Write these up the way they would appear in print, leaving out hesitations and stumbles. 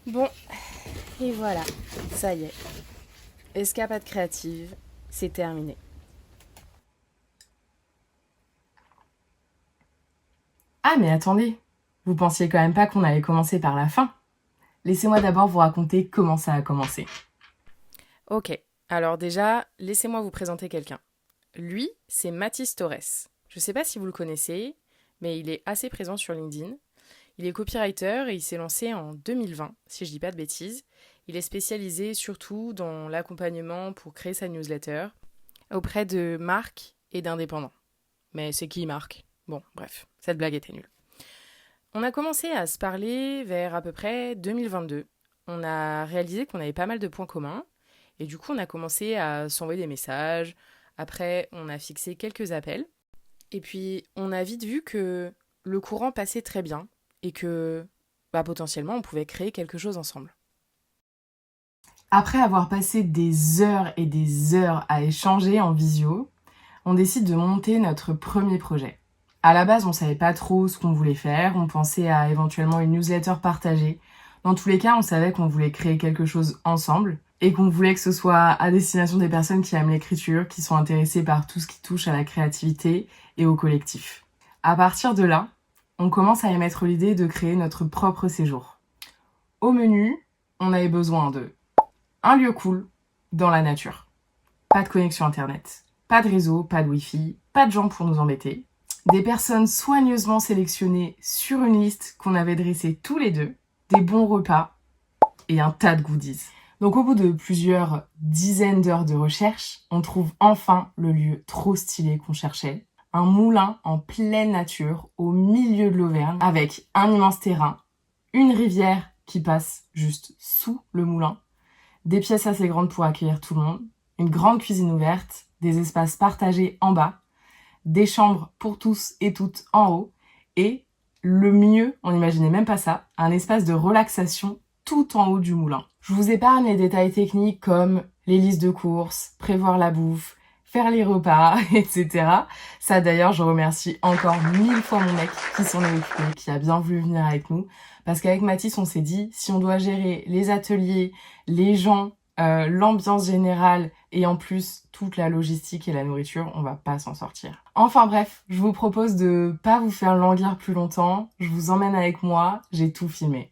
Bon, et voilà, ça y est. Escapade créative, c'est terminé. Ah mais attendez, vous pensiez quand même pas qu'on allait commencer par la fin. Laissez-moi d'abord vous raconter comment ça a commencé. Ok, alors déjà, laissez-moi vous présenter quelqu'un. Lui, c'est Mathis Torres. Je sais pas si vous le connaissez, mais il est assez présent sur LinkedIn. Il est copywriter et il s'est lancé en 2020, si je dis pas de bêtises. Il est spécialisé surtout dans l'accompagnement pour créer sa newsletter auprès de marques et d'indépendants. Mais c'est qui marque? Bon, bref, cette blague était nulle. On a commencé à se parler vers à peu près 2022. On a réalisé qu'on avait pas mal de points communs et du coup on a commencé à s'envoyer des messages. Après on a fixé quelques appels et puis on a vite vu que le courant passait très bien et que potentiellement on pouvait créer quelque chose ensemble. Après avoir passé des heures et des heures à échanger en visio, on décide de monter notre premier projet. À la base, on savait pas trop ce qu'on voulait faire, on pensait à éventuellement une newsletter partagée. Dans tous les cas, on savait qu'on voulait créer quelque chose ensemble et qu'on voulait que ce soit à destination des personnes qui aiment l'écriture, qui sont intéressées par tout ce qui touche à la créativité et au collectif. À partir de là, on commence à émettre l'idée de créer notre propre séjour. Au menu, on avait besoin de un lieu cool dans la nature. Pas de connexion internet, pas de réseau, pas de wifi, pas de gens pour nous embêter. Des personnes soigneusement sélectionnées sur une liste qu'on avait dressée tous les deux, des bons repas et un tas de goodies. Donc au bout de plusieurs dizaines d'heures de recherche, on trouve enfin le lieu trop stylé qu'on cherchait. Un moulin en pleine nature, au milieu de l'Auvergne, avec un immense terrain, une rivière qui passe juste sous le moulin, des pièces assez grandes pour accueillir tout le monde, une grande cuisine ouverte, des espaces partagés en bas, des chambres pour tous et toutes en haut, et le mieux, on n'imaginait même pas ça, un espace de relaxation tout en haut du moulin. Je vous épargne les détails techniques comme les listes de courses, prévoir la bouffe, faire les repas, etc. Ça d'ailleurs, je remercie encore 1000 fois mon mec qui s'en est occupé, qui a bien voulu venir avec nous. Parce qu'avec Mathis, on s'est dit, si on doit gérer les ateliers, les gens, l'ambiance générale et en plus toute la logistique et la nourriture, on va pas s'en sortir. Enfin bref, je vous propose de pas vous faire languir plus longtemps, je vous emmène avec moi, j'ai tout filmé.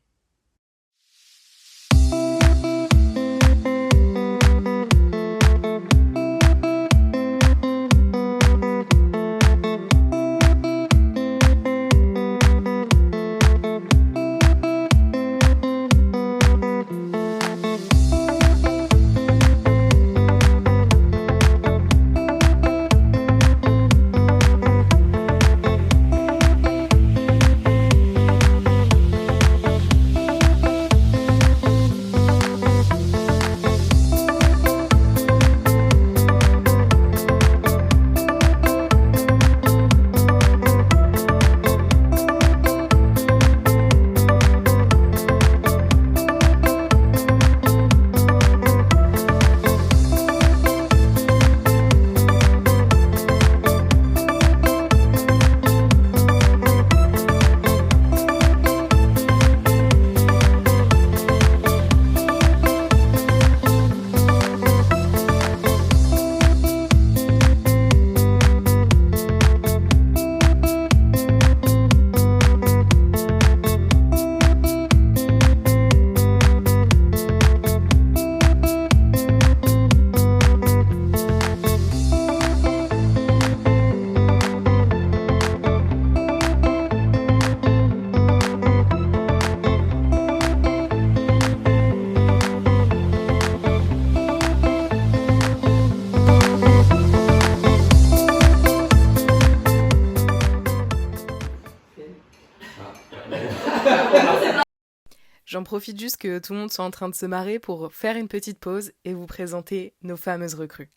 J'en profite juste que tout le monde soit en train de se marrer pour faire une petite pause et vous présenter nos fameuses recrues.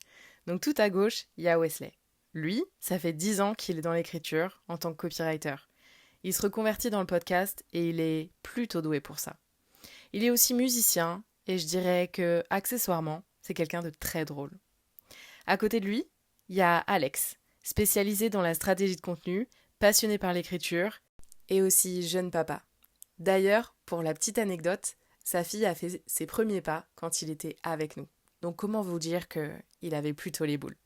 Donc tout à gauche, il y a Wesley. Lui, ça fait 10 ans qu'il est dans l'écriture en tant que copywriter. Il se reconvertit dans le podcast et il est plutôt doué pour ça. Il est aussi musicien et je dirais que, accessoirement, c'est quelqu'un de très drôle. À côté de lui, il y a Alex, spécialisé dans la stratégie de contenu, passionné par l'écriture et aussi jeune papa. D'ailleurs, pour la petite anecdote, sa fille a fait ses premiers pas quand il était avec nous. Donc comment vous dire qu'il avait plutôt les boules.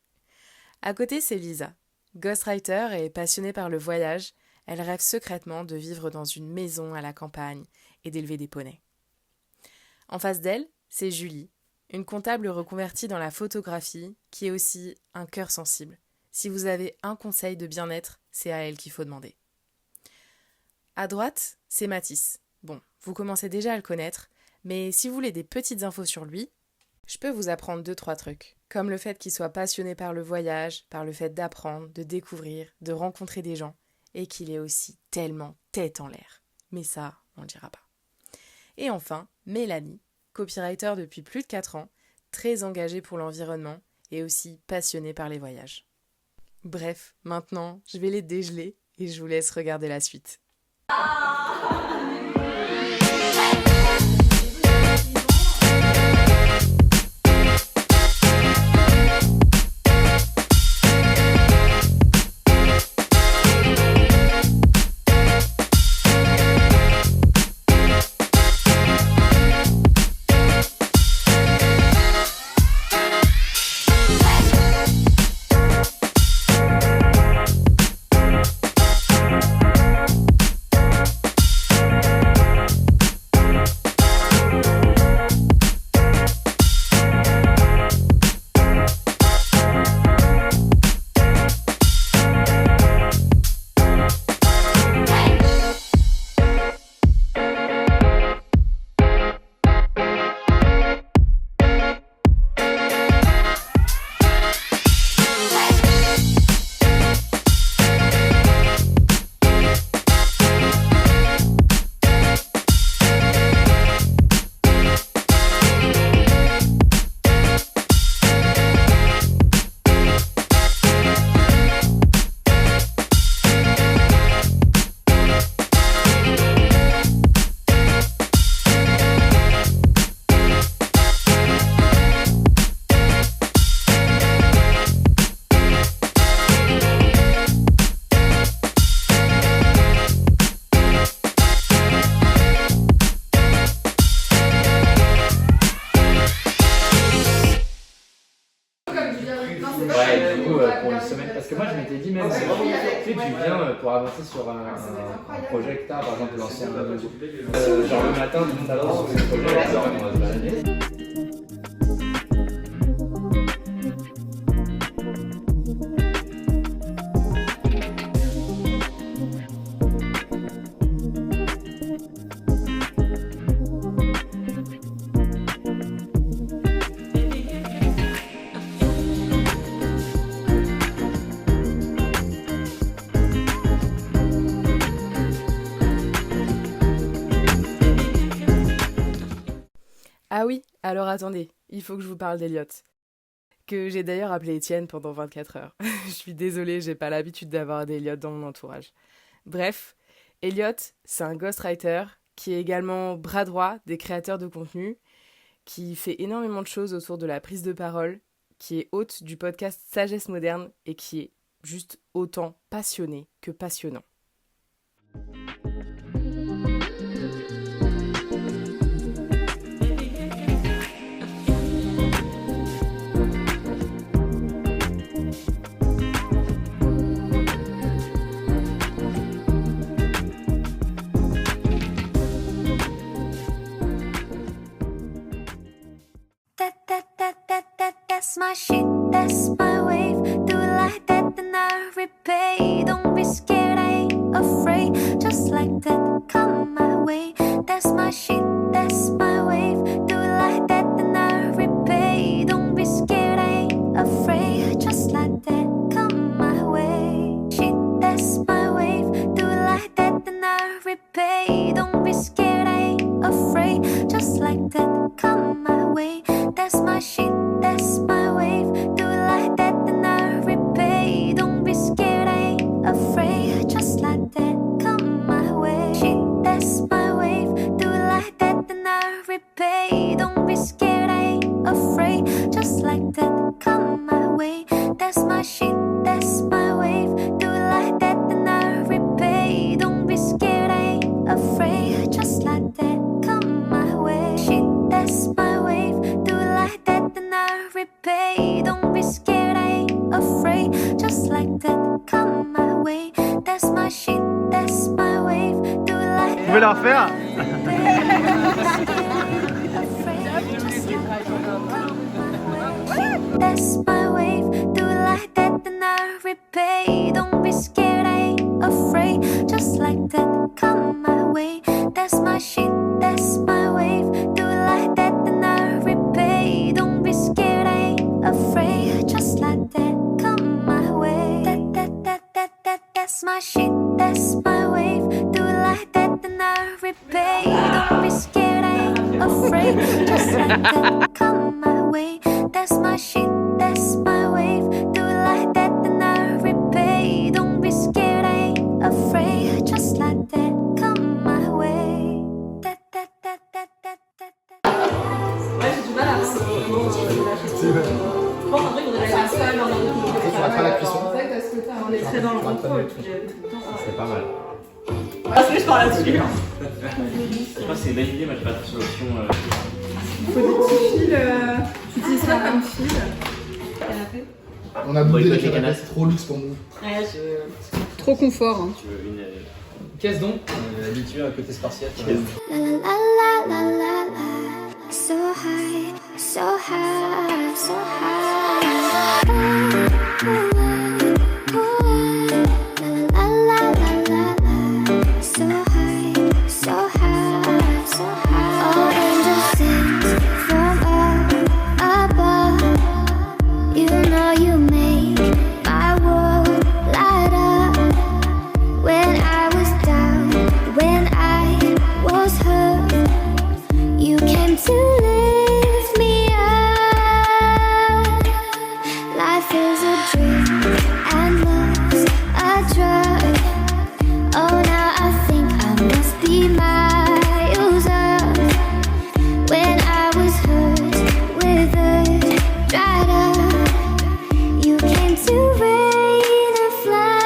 À côté, c'est Lisa. Ghostwriter et passionnée par le voyage, elle rêve secrètement de vivre dans une maison à la campagne et d'élever des poneys. En face d'elle, c'est Julie, une comptable reconvertie dans la photographie qui est aussi un cœur sensible. Si vous avez un conseil de bien-être, c'est à elle qu'il faut demander. À droite, c'est Mathis. Bon, vous commencez déjà à le connaître, mais si vous voulez des petites infos sur lui, je peux vous apprendre 2-3 trucs, comme le fait qu'il soit passionné par le voyage, par le fait d'apprendre, de découvrir, de rencontrer des gens, et qu'il est aussi tellement tête en l'air. Mais ça, on le dira pas. Et enfin, Mélanie, copywriter depuis plus de 4 ans, très engagée pour l'environnement et aussi passionnée par les voyages. Bref, maintenant, je vais les dégeler et je vous laisse regarder la suite. Ouais, du coup, pour une semaine, parce que moi je m'étais dit même, tu sais, tu viens pour avancer sur un projet que tu as, par exemple lancer un genre le matin, tout le monde avance sur ce projet, et on va se balader. Ah oui, alors attendez, il faut que je vous parle d'Eliot. Que j'ai d'ailleurs appelé Étienne pendant 24 heures. Je suis désolée, j'ai pas l'habitude d'avoir d'Eliot dans mon entourage. Bref, Eliot, c'est un ghostwriter qui est également bras droit des créateurs de contenu, qui fait énormément de choses autour de la prise de parole, qui est hôte du podcast Sagesse Moderne et qui est juste autant passionné que passionnant. That's my shit, that's my wave. Do it like that, then I repay. Don't be scared, I ain't afraid. Just like that, come my way. That's my shit, that's my wave. Do it like that, then I repay. Don't be scared, I ain't afraid. Just like that, come my way. Shit, that's my wave. Do it like that, then I repay. Don't be scared, I ain't afraid. Just like that, come my way. That's my shit, that's my wave. Do it like that, then I repay. Don't be scared, I ain't afraid. Just like that, come my way. Shit, that's my wave. Do it like that, then I repay. Don't be scared, I ain't afraid. Just like that, come my way. That's my shit, that's my wave. Do it like that, then I repay. Don't be scared, I ain't afraid. Just like that, come my way. la refaire. That's my wave, do it like that, then I repay. Don't be scared, I ain't afraid. Just like that, come my way. That's my shit, that's my wave. Do it like that, then I repay. Don't be scared, I ain't afraid. Just like that, come my way. That's my shit, that's my wave. Do it like that, then I repay. Don't be scared, I ain't afraid. Just like that, come my way. That's my shit, that's my wave. Do it like that, then I repay. Don't be scared, I ain't afraid. Just like that, come my way. Ouais, j'ai du mal à avancer. Je pense en vrai qu'on devrait faire ça dans notre Tu vas faire la cuisson. on est très dans le contrôle. Puis tout le temps. C'est pas mal. Parce que je parle là-dessus. Je pense que c'est une bonne idée, moi j'ai pas de solution. Il faut des petits fils. Tu utilises ça comme fil. On a boudé les canapés, c'est trop luxe pour nous. Ouais, Trop confort. Hein. Tu veux une. Qu'est-ce donc habitué à côté spartiate. La la la la la la. So high, so high, so high. La la la la la. So high, so high, so high. All angels sing from above. You know you make my world light up. When I was down, when I was hurt, you came to lift me up. Life is a dream and love's a drug. Oh, now I think I must be miles up. When I was hurt, withered, dried up, you came to rain a flood.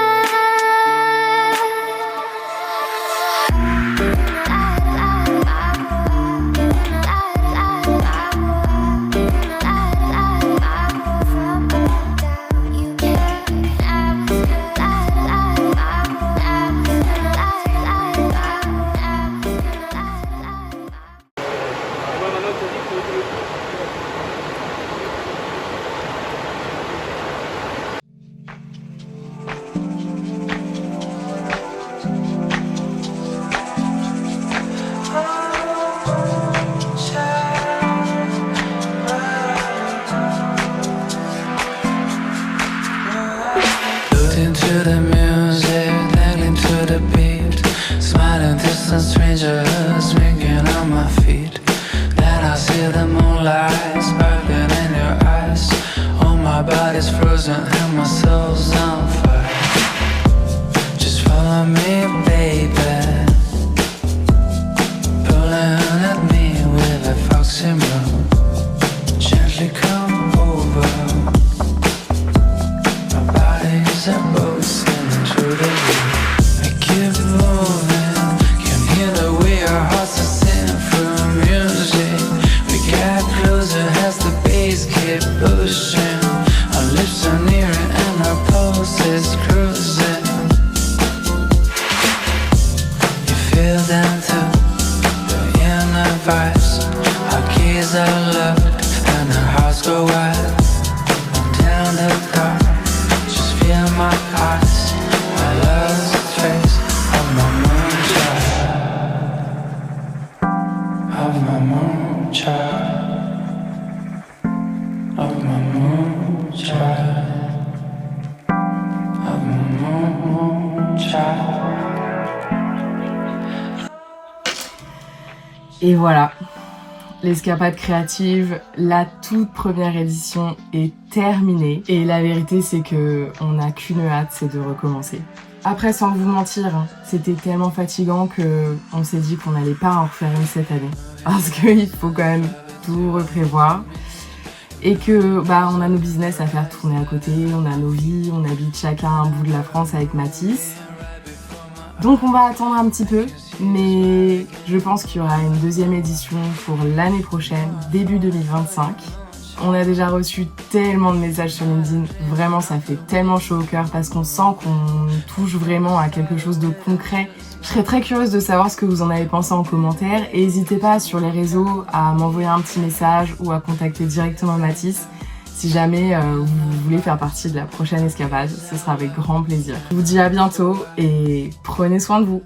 To the music, dangling to the beat, smiling distant strangers winking on my feet. Then I see the moonlight sparkling in your eyes. Oh, my body's frozen and my soul's on fire. Just follow me, baby, pulling at me with a foxy moon. Gently come over. My body's a boat sailing through the room. We keep moving, can hear the way our hearts are singing through music. We get closer as the bass keep pushing. Our lips are nearing and our pulse is cruising. You feel them too, the inner vibes. Our keys are locked and our hearts go wild. Down the dark, just feel my eyes. I lost the trace of my moonshine, of my moonshine, of my moonshine, of my moonshine. Et voilà, l'escapade créative, la toute première édition est terminée. Et la vérité, c'est que on n'a qu'une hâte, c'est de recommencer. Après, sans vous mentir, hein, c'était tellement fatigant que on s'est dit qu'on n'allait pas en refaire une cette année. Parce qu'il faut quand même tout reprévoir. Et que on a nos business à faire tourner à côté, on a nos vies, on habite chacun un bout de la France avec Mathis. Donc on va attendre un petit peu, mais je pense qu'il y aura une deuxième édition pour l'année prochaine, début 2025. On a déjà reçu tellement de messages sur LinkedIn, vraiment ça fait tellement chaud au cœur parce qu'on sent qu'on touche vraiment à quelque chose de concret. Je serais très curieuse de savoir ce que vous en avez pensé en commentaire et n'hésitez pas sur les réseaux à m'envoyer un petit message ou à contacter directement Mathis si jamais vous voulez faire partie de la prochaine escapade, ce sera avec grand plaisir. Je vous dis à bientôt et prenez soin de vous.